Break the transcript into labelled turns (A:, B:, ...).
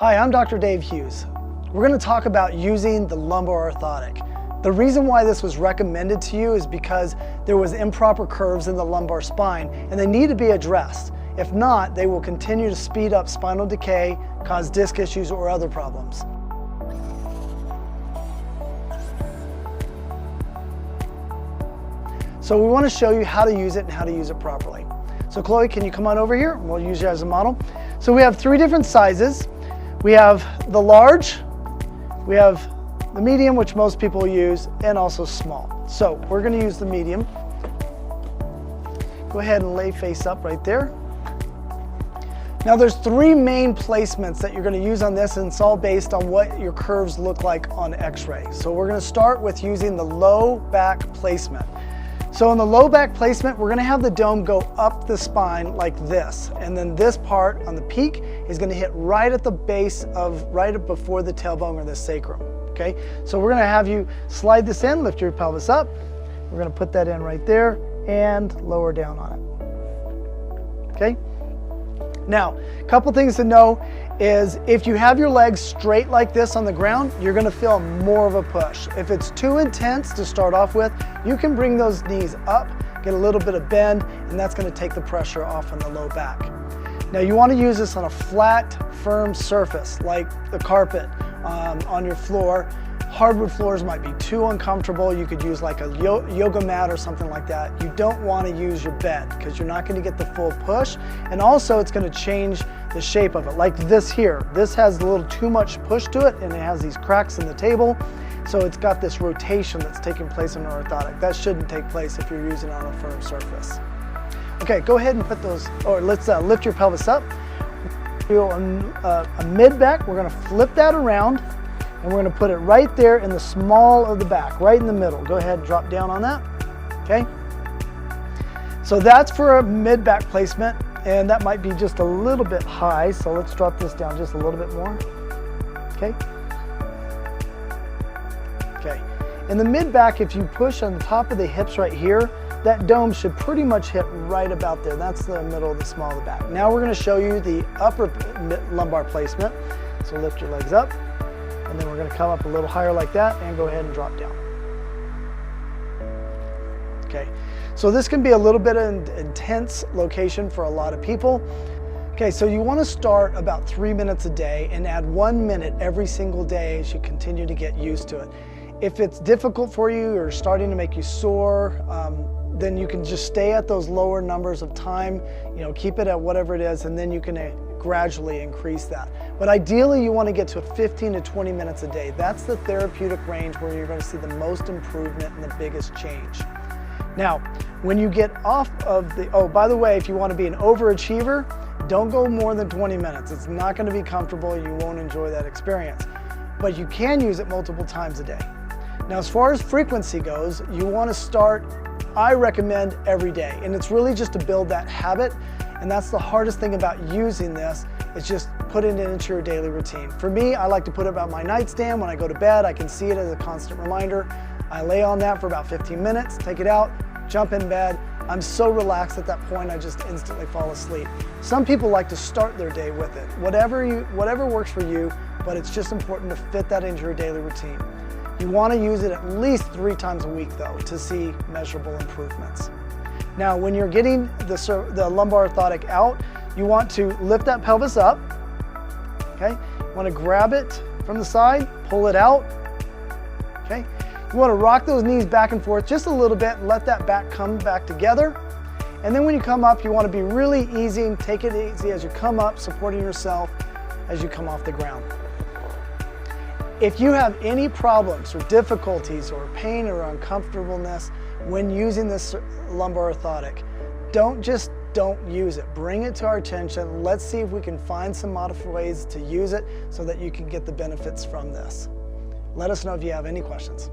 A: Hi, I'm Dr. Dave Hughes. We're going to talk about using the lumbar orthotic. The reason why this was recommended to you is because there was improper curves in the lumbar spine and they need to be addressed. If not, they will continue to speed up spinal decay, cause disc issues or other problems. So we want to show you how to use it and how to use it properly. So Chloe, can you come on over here? We'll use you as a model. So we have 3 different sizes. We have the large, we have the medium, which most people use, and also small. So we're going to use the medium. Go ahead and lay face up right there. Now there's 3 main placements that you're going to use on this, and it's all based on what your curves look like on x-ray. So we're going to start with using the low back placement. So in the low back placement, we're going to have the dome go up the spine like this. And then this part on the peak is going to hit right at the base of, right up before the tailbone or the sacrum. Okay, so we're going to have you slide this in, lift your pelvis up. We're going to put that in right there and lower down on it. Okay. Now, a couple things to know is if you have your legs straight like this on the ground, you're going to feel more of a push. If it's too intense to start off with, you can bring those knees up, get a little bit of bend, and that's going to take the pressure off on the low back. Now you want to use this on a flat, firm surface like the carpet on your floor. Hardwood floors might be too uncomfortable. You could use like a yoga mat or something like that. You don't want to use your bed because you're not going to get the full push. And also it's going to change the shape of it. Like this here, this has a little too much push to it and it has these cracks in the table. So it's got this rotation that's taking place in an orthotic. That shouldn't take place if you're using it on a firm surface. Okay, go ahead and put those, or let's lift your pelvis up. Do a mid-back, we're going to flip that around and we're going to put it right there in the small of the back, right in the middle. Go ahead and drop down on that, okay? So that's for a mid-back placement, and that might be just a little bit high, so let's drop this down just a little bit more, okay? Okay, in the mid-back, if you push on the top of the hips right here, that dome should pretty much hit right about there. That's the middle of the small of the back. Now we're going to show you the upper lumbar placement. So lift your legs up, and then we're going to come up a little higher like that and go ahead and drop down. Okay, so this can be a little bit of an intense location for a lot of people. Okay, so you want to start about 3 minutes a day and add 1 minute every single day as you continue to get used to it. If it's difficult for you or starting to make you sore, then you can just stay at those lower numbers of time, keep it at whatever it is, and then you can gradually increase that. But ideally you want to get to 15 to 20 minutes a day. That's the therapeutic range where you're going to see the most improvement and the biggest change. Now, when you get off of the, oh, by the way, if you want to be an overachiever, don't go more than 20 minutes. It's not going to be comfortable. You won't enjoy that experience. But you can use it multiple times a day. Now, as far as frequency goes, you want to start, I recommend every day, and it's really just to build that habit, and that's the hardest thing about using this, is just putting it into your daily routine. For me, I like to put it on my nightstand when I go to bed. I can see it as a constant reminder. I lay on that for about 15 minutes, take it out, jump in bed. I'm so relaxed at that point, I just instantly fall asleep. Some people like to start their day with it. Whatever works for you, but it's just important to fit that into your daily routine. You want to use it at least 3 times a week though to see measurable improvements. Now when you're getting the lumbar orthotic out, you want to lift that pelvis up, okay? You want to grab it from the side, pull it out, okay? You want to rock those knees back and forth just a little bit and let that back come back together. And then when you come up, you want to be really easy and take it easy as you come up, supporting yourself as you come off the ground. If you have any problems or difficulties or pain or uncomfortableness when using this lumbar orthotic, don't use it. Bring it to our attention. Let's see if we can find some modified ways to use it so that you can get the benefits from this. Let us know if you have any questions.